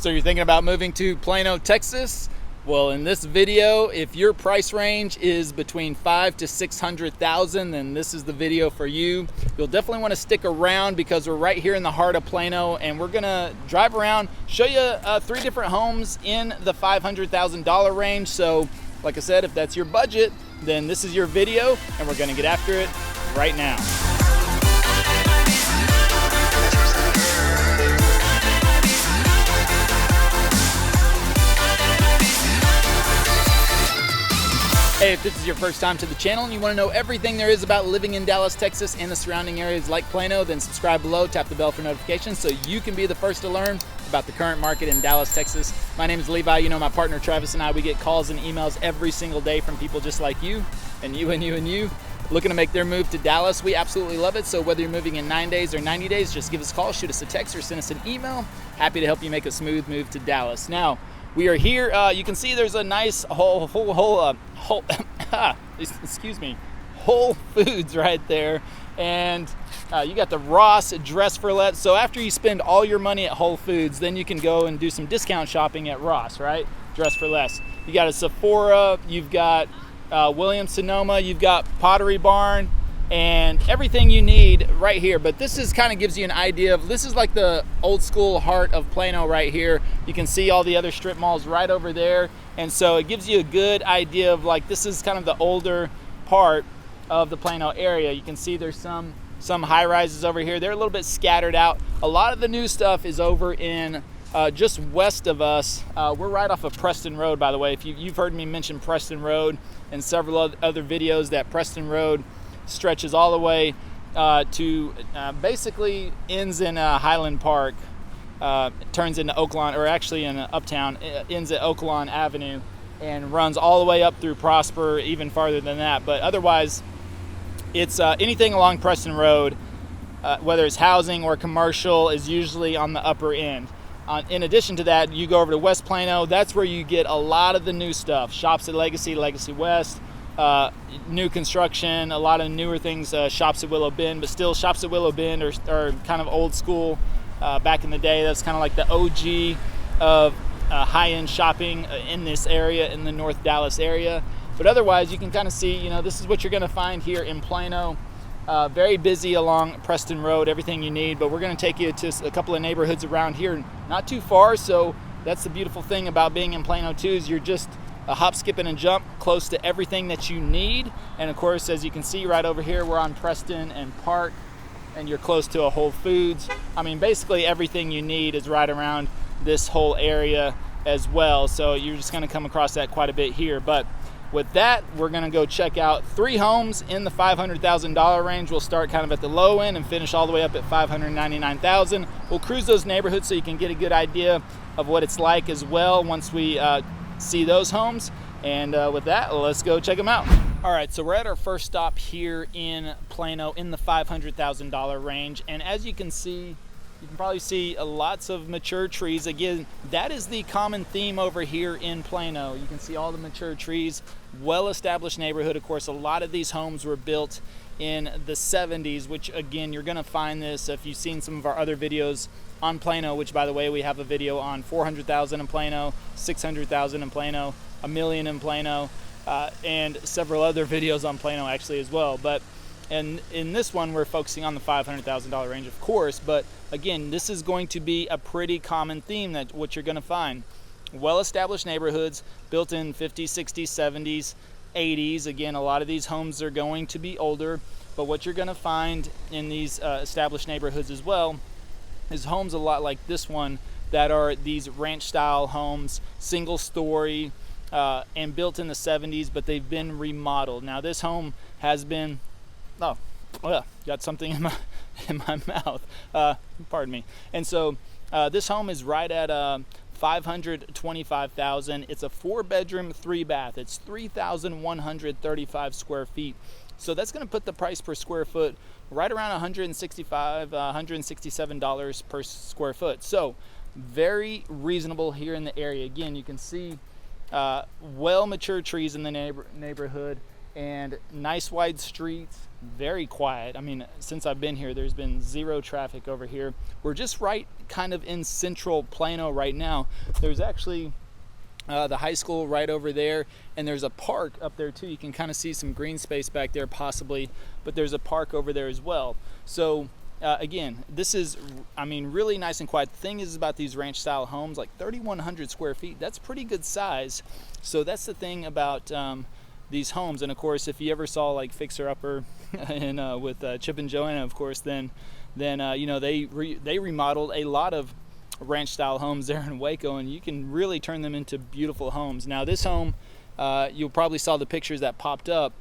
So you're thinking about moving to Plano, Texas? Well, in this video, if your price range is between $500,000 to $600,000, then this is the video for you. You'll definitely want to stick around because we're right here in the heart of Plano, and we're gonna drive around, show you 3 different homes in the $500,000 range. So, like I said, if that's your budget, then this is your video, and we're gonna get after it right now. Hey, if this is your first time to the channel and you want to know everything there is about living in Dallas, Texas and the surrounding areas like Plano, then subscribe below, tap the bell for notifications so you can be the first to learn about the current market in Dallas, Texas. My name is Levi. You know, my partner Travis and I, we get calls and emails every single day from people just like you and you and you and you looking to make their move to Dallas. We absolutely love it. So whether you're moving in 9 days or 90 days, just give us a call, shoot us a text, or send us an email. Happy to help you make a smooth move to Dallas. Now, we are here. You can see there's a nice Whole Foods right there, and you got the Ross Dress for Less. So after you spend all your money at Whole Foods, then you can go and do some discount shopping at Ross, right? Dress for Less. You got a Sephora, you've got Williams-Sonoma, you've got Pottery Barn, and everything you need right here. But this is kind of gives you an idea of, this is like the old school heart of Plano right here. You can see all the other strip malls right over there, and so it gives you a good idea of, like, this is kind of the older part of the Plano area. You can see there's some high rises over here. They're a little bit scattered out. A lot of the new stuff is over in just west of us. We're right off of Preston Road, by the way. If you've heard me mention Preston Road in several other videos, that Preston Road stretches all the way to basically ends in Highland Park, turns into Oaklawn, or actually in Uptown, ends at Oaklawn Avenue and runs all the way up through Prosper, even farther than that. But otherwise, it's anything along Preston Road, whether it's housing or commercial, is usually on the upper end. In addition to that, you go over to West Plano. That's where you get a lot of the new stuff. Shops at Legacy West, new construction, a lot of newer things, shops at Willow Bend, but still shops at Willow Bend are kind of old school. Back in the day, that's kind of like the OG of high-end shopping in this area, in the North Dallas area. But otherwise, you can kind of see, you know, this is what you're going to find here in Plano. Very busy along Preston Road, everything you need, but we're going to take you to a couple of neighborhoods around here, not too far. So that's the beautiful thing about being in Plano too, is you're just a hop, skip, and a jump close to everything that you need. And of course, as you can see right over here, we're on Preston and Park, and you're close to a Whole Foods. I mean, basically everything you need is right around this whole area as well. So you're just going to come across that quite a bit here. But with that, we're going to go check out 3 homes in the $500,000 range. We'll start kind of at the low end and finish all the way up at $599,000. We'll cruise those neighborhoods so you can get a good idea of what it's like as well once we see those homes. And with that, let's go check them out. All right, so we're at our first stop here in Plano in the $500,000 range. And as you can see, you can probably see lots of mature trees. Again, that is the common theme over here in Plano. You can see all the mature trees, well-established neighborhood. Of course, a lot of these homes were built in the 70s, which again, you're gonna find this if you've seen some of our other videos on Plano, which by the way, we have a video on 400,000 in Plano, 600,000 in Plano, $1 million in Plano, and several other videos on Plano actually as well. But and in this one, we're focusing on the $500,000 range, of course, but again, this is going to be a pretty common theme that what you're gonna find. Well-established neighborhoods built in 50s, 60s, 70s, 80s. Again, a lot of these homes are going to be older, but what you're gonna find in these established neighborhoods as well is homes a lot like this one that are these ranch-style homes, single story, and built in the 70s, but they've been remodeled. Now, this home has been, got something in my mouth. Pardon me. And so this home is right at $525,000. It's a 4-bedroom, 3-bath. It's 3,135 square feet. So that's going to put the price per square foot right around $165, $167 per square foot. So very reasonable here in the area. Again, you can see well-matured trees in the neighborhood. and nice wide streets, very quiet. I mean, since I've been here, there's been zero traffic over here. We're just right kind of in central Plano right now. There's actually the high school right over there, and there's a park up there too. You can kind of see some green space back there possibly, but there's a park over there as well. So again, this is, I mean, really nice and quiet. The thing is about these ranch style homes, like 3,100 square feet, that's pretty good size. So that's the thing about these homes. And of course, if you ever saw like Fixer Upper and with Chip and Joanna, of course, then you know, they remodeled a lot of ranch style homes there in Waco, and you can really turn them into beautiful homes. Now this home, you probably saw the pictures that popped up,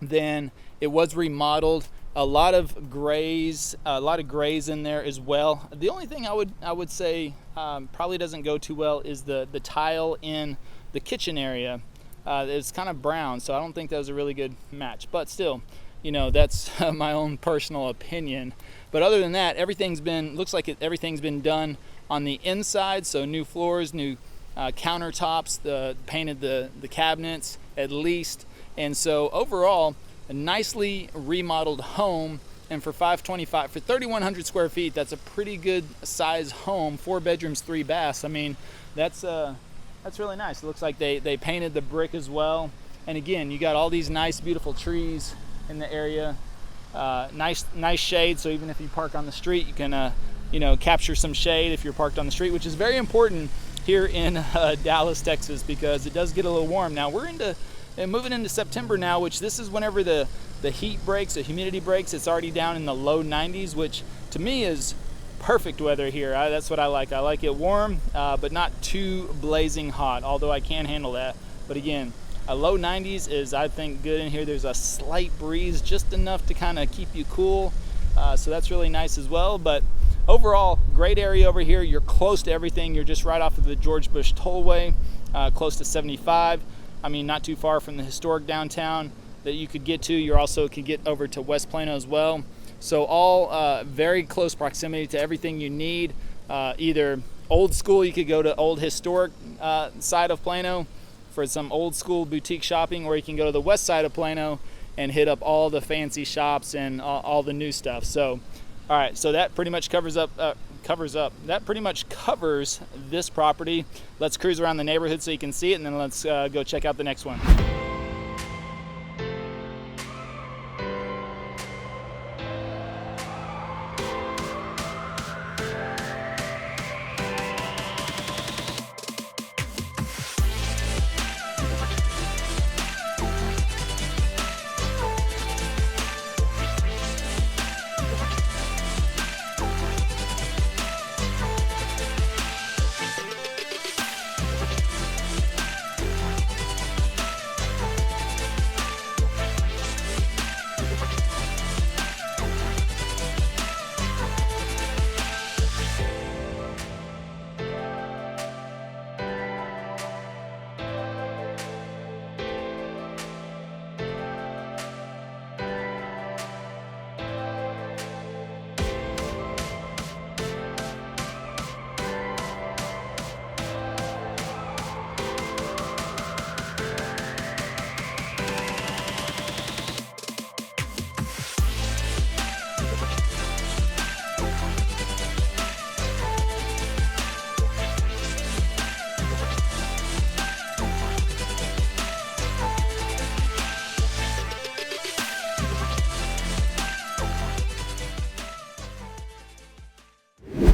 then it was remodeled. A lot of grays in there as well. The only thing I would say probably doesn't go too well is the tile in the kitchen area. It's kind of brown, so I don't think that was a really good match, but still, you know, that's my own personal opinion. But other than that, everything's been done on the inside. So new floors, new countertops, painted the cabinets at least. And so overall, a nicely remodeled home. And for $525, for 3,100 square feet, that's a pretty good size home. 4 bedrooms, 3 baths. I mean, that's really nice. It looks like they painted the brick as well. And again, you got all these nice, beautiful trees in the area. Nice shade. So even if you park on the street, you can you know, capture some shade if you're parked on the street, which is very important here in Dallas, Texas, because it does get a little warm. Now we're moving into September now, which this is whenever the heat breaks, the humidity breaks. It's already down in the low 90s, which to me is perfect weather here. That's what I like. I like it warm, but not too blazing hot, although I can handle that. But again, a low 90s is, I think, good in here. There's a slight breeze, just enough to kind of keep you cool. So that's really nice as well. But overall, great area over here. You're close to everything. You're just right off of the George Bush Tollway, close to 75. I mean, not too far from the historic downtown that you could get to. You also could get over to West Plano as well. So all very close proximity to everything you need. Either old school, you could go to old historic side of Plano for some old school boutique shopping, or you can go to the west side of Plano and hit up all the fancy shops and all the new stuff. So, all right, so that pretty much covers this property. Let's cruise around the neighborhood so you can see it, and then let's go check out the next one.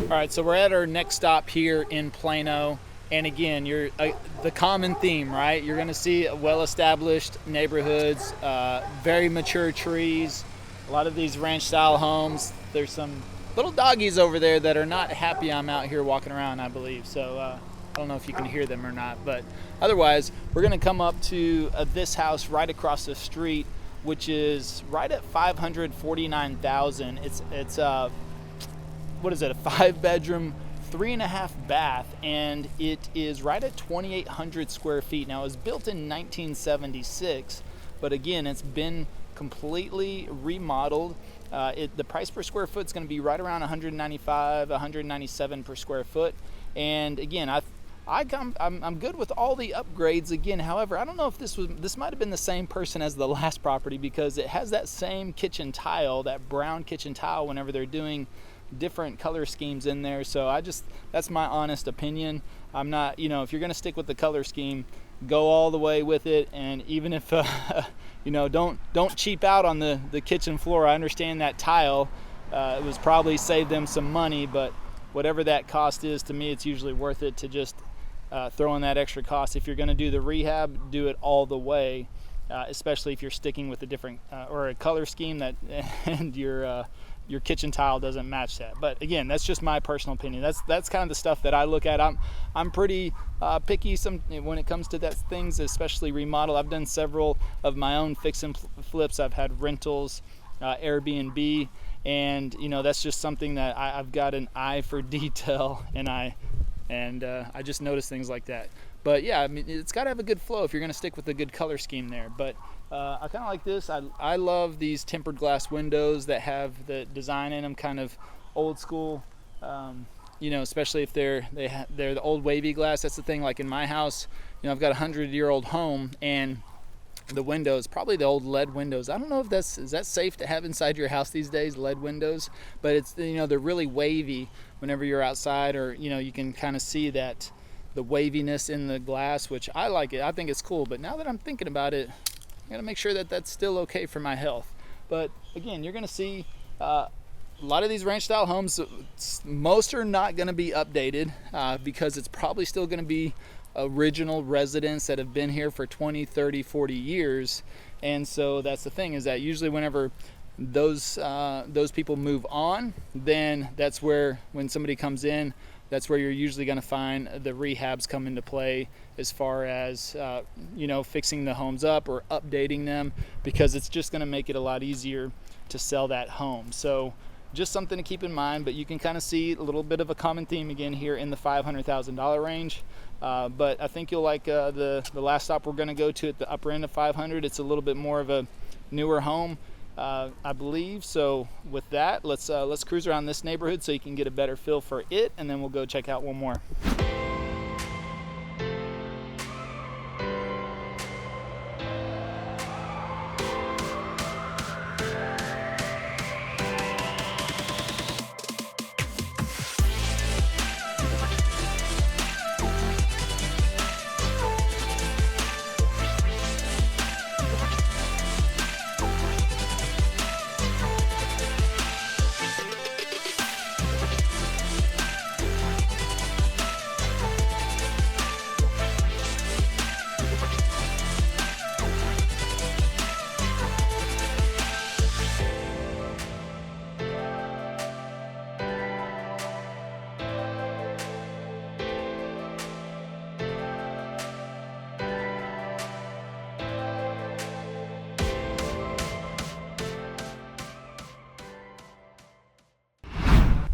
All right, so we're at our next stop here in Plano, and again, you're the common theme, right? You're going to see well-established neighborhoods, very mature trees, a lot of these ranch-style homes. There's some little doggies over there that are not happy I'm out here walking around, I believe. So I don't know if you can hear them or not, but otherwise, we're going to come up to this house right across the street, which is right at $549,000. It's what is it, a 5-bedroom, 3.5 bath, and it is right at 2,800 square feet. Now, it was built in 1976, but again, it's been completely remodeled. The price per square foot is going to be right around $195, $197 per square foot. And again, I'm good with all the upgrades again. However, I don't know if this might have been the same person as the last property, because it has that same kitchen tile, that brown kitchen tile, whenever they're doing different color schemes in there. So that's my honest opinion. I'm not, if you're going to stick with the color scheme, go all the way with it. And even if don't cheap out on the kitchen floor. I understand that tile, it was probably saved them some money, but whatever that cost is, to me it's usually worth it to just throw in that extra cost. If you're going to do the rehab, do it all the way, especially if you're sticking with a different or a color scheme that and your kitchen tile doesn't match that. But again, that's just my personal opinion. That's kind of the stuff that I look at. I'm pretty picky when it comes to that things, especially remodel. I've done several of my own fix and flips. I've had rentals, Airbnb, and that's just something that I've got an eye for detail, and I just notice things like that. But yeah, I mean, it's got to have a good flow if you're going to stick with a good color scheme there. But I kind of like this. I love these tempered glass windows that have the design in them, kind of old school. Especially if they're the old wavy glass. That's the thing. Like in my house, I've got a 100-year-old home, and the windows, probably the old lead windows. I don't know if is that safe to have inside your house these days, lead windows. But it's they're really wavy whenever you're outside, or you can kind of see that the waviness in the glass, which I like it. I think it's cool. But now that I'm thinking about it, I gotta make sure that that's still okay for my health. But again, you're gonna see a lot of these ranch style homes, most are not gonna be updated because it's probably still gonna be original residents that have been here for 20, 30, 40 years. And so that's the thing, is that usually whenever those people move on, then that's where, when somebody comes in, that's where you're usually going to find the rehabs come into play, as far as fixing the homes up or updating them, because it's just going to make it a lot easier to sell that home. So just something to keep in mind. But you can kind of see a little bit of a common theme again here in the $500,000 range. But I think you'll like the last stop we're going to go to at the upper end of 500. It's a little bit more of a newer home, I believe. So with that, let's cruise around this neighborhood so you can get a better feel for it, and then we'll go check out one more.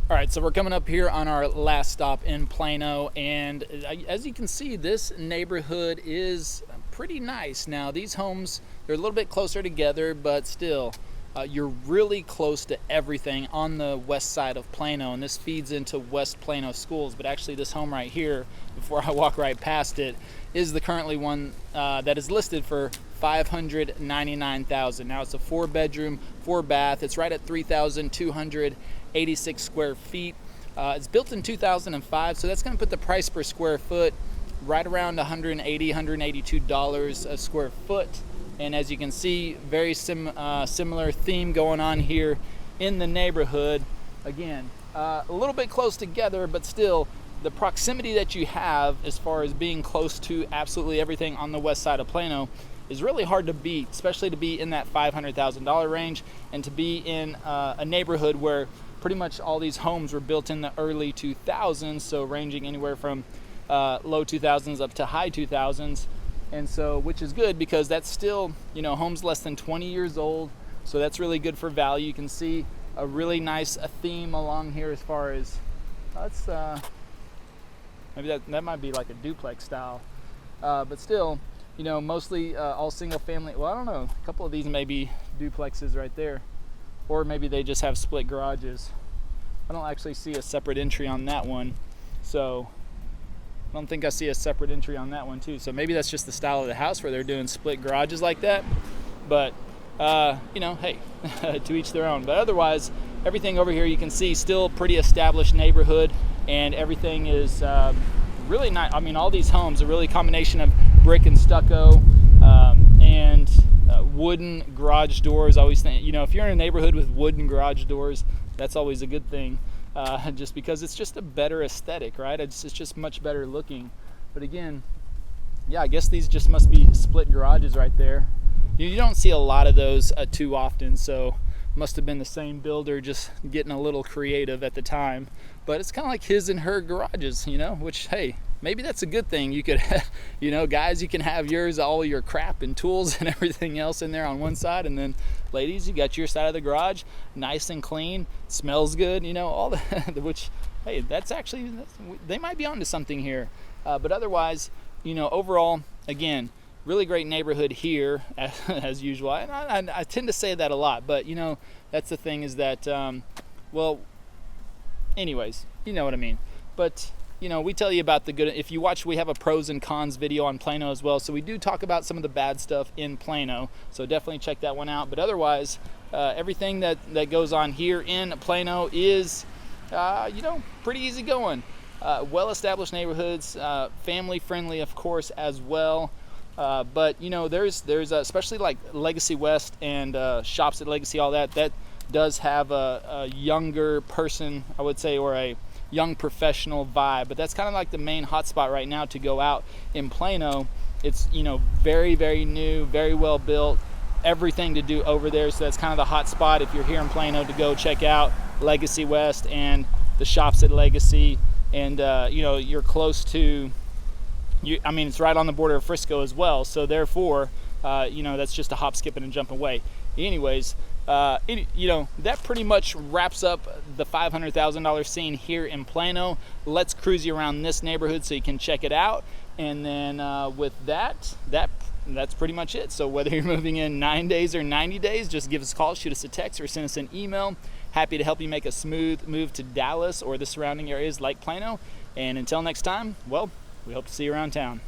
All right, so we're coming up here on our last stop in Plano, and as you can see, this neighborhood is pretty nice. Now, these homes, they're a little bit closer together, but still, you're really close to everything on the west side of Plano, and this feeds into West Plano schools. But actually, this home right here, before I walk right past it, is the currently one that is listed for $599,000. Now, it's a 4-bedroom, 4-bath. It's right at 3,286 square feet. It's built in 2005, so that's going to put the price per square foot right around $180, $182 a square foot. And as you can see, very similar theme going on here in the neighborhood. Again, a little bit close together, but still, the proximity that you have as far as being close to absolutely everything on the west side of Plano is really hard to beat, especially to be in that $500,000 range, and to be in a neighborhood where pretty much all these homes were built in the early 2000s, so ranging anywhere from low 2000s up to high 2000s. And so, which is good, because that's still, homes less than 20 years old, so that's really good for value. You can see a really nice theme along here as far as, let's maybe that might be like a duplex style, but still, mostly all single family. Well, I don't know, a couple of these may be duplexes right there, or maybe they just have split garages. I don't actually see a separate entry on that one. So I don't think I see a separate entry on that one too. So maybe that's just the style of the house where they're doing split garages like that. But you know, hey, to each their own. But otherwise, everything over here you can see still pretty established neighborhood, and everything is really not. I mean, all these homes are really a combination of brick and stucco and wooden garage doors. I always think, you know, if you're in a neighborhood with wooden garage doors, that's always a good thing, just because it's just a better aesthetic, right? It's just much better looking. But again, yeah, I guess these just must be split garages right there. You don't see a lot of those too often, so must have been the same builder just getting a little creative at the time. But it's kind of like his and her garages, you know, which, hey, maybe that's a good thing. You could, you know, guys, you can have yours, all your crap and tools and everything else in there on one side, and then ladies, you got your side of the garage, nice and clean, smells good, you know, all that, which, hey, that's actually, they might be onto something here. But otherwise, you know, overall, again, really great neighborhood here, as usual. I tend to say that a lot, but, you know, that's the thing is that, well, anyways, you know what I mean. But, you know, we tell you about the good. If you watch, we have a pros and cons video on Plano as well. So we do talk about some of the bad stuff in Plano. So definitely check that one out. But otherwise, everything that goes on here in Plano is, you know, pretty easy going. Well-established neighborhoods, family-friendly, of course, as well. But, you know, there's especially like Legacy West and shops at Legacy, all that does have a younger person, I would say, or a young professional vibe. But that's kind of like the main hotspot right now to go out in Plano. It's, you know, very, very new, very well built, everything to do over there. So that's kind of the hot spot if you're here in Plano to go check out Legacy West and the shops at Legacy. And, you know, you're close to, I mean, it's right on the border of Frisco as well. So therefore, you know, that's just a hop, skip, and a jump away. Anyways, you know, that pretty much wraps up the $500,000 scene here in Plano. Let's cruise you around this neighborhood so you can check it out. And then with that's pretty much it. So whether you're moving in 9 days or 90 days, just give us a call, shoot us a text, or send us an email. Happy to help you make a smooth move to Dallas or the surrounding areas like Plano. And until next time, well, we hope to see you around town.